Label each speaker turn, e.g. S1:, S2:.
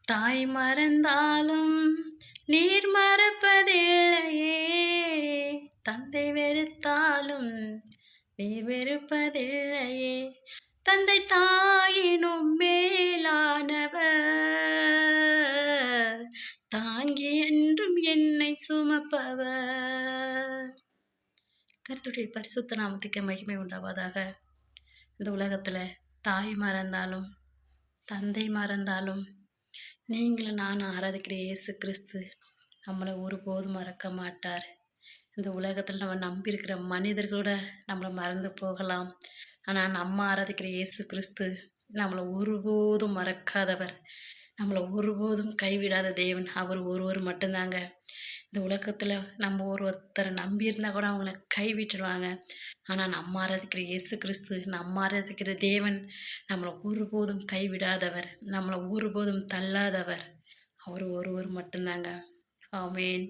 S1: தாய் மறந்தாலும் நீர் மறப்பதில்லையே, தந்தை வெறுத்தாலும் நீர் வெறுப்பதில்லையே, தந்தை தாயினும் மேலானவர், தாங்கி என்றும் என்னை சுமப்பவர். கர்த்தருடைய பரிசுத்த நாமத்துக்கு மகிமை உண்டாவதாக. இந்த உலகத்தில் தாய் மறந்தாலும் தந்தை மறந்தாலும் நீங்களும் நானும் ஆராதிக்கிற இயேசு கிறிஸ்து நம்மளை ஒருபோதும் மறக்க மாட்டார். இந்த உலகத்தில் நம்ம நம்பியிருக்கிற மனிதர்களோட நம்மளை மறந்து போகலாம், ஆனால் நம்ம ஆராதிக்கிற இயேசு கிறிஸ்து நம்மளை ஒருபோதும் மறக்காதவர், நம்மளை ஒருபோதும் கைவிடாத தேவன். அவர் ஒருவர் மட்டும்தாங்க. இந்த உலகத்தில் நம்ம ஒருத்தரை நம்பியிருந்தால் கூட அவங்கள கைவிட்டுடுவாங்க. ஆனால் நம்ம ஆராதிக்கிற இயேசு கிறிஸ்து, நம்ம ஆராதிக்கிற தேவன் நம்மளை ஒருபோதும் கைவிடாதவர், நம்மளை ஒருபோதும் தள்ளாதவர். அவர் ஒருவர் மட்டும்தாங்க. ஆமென்.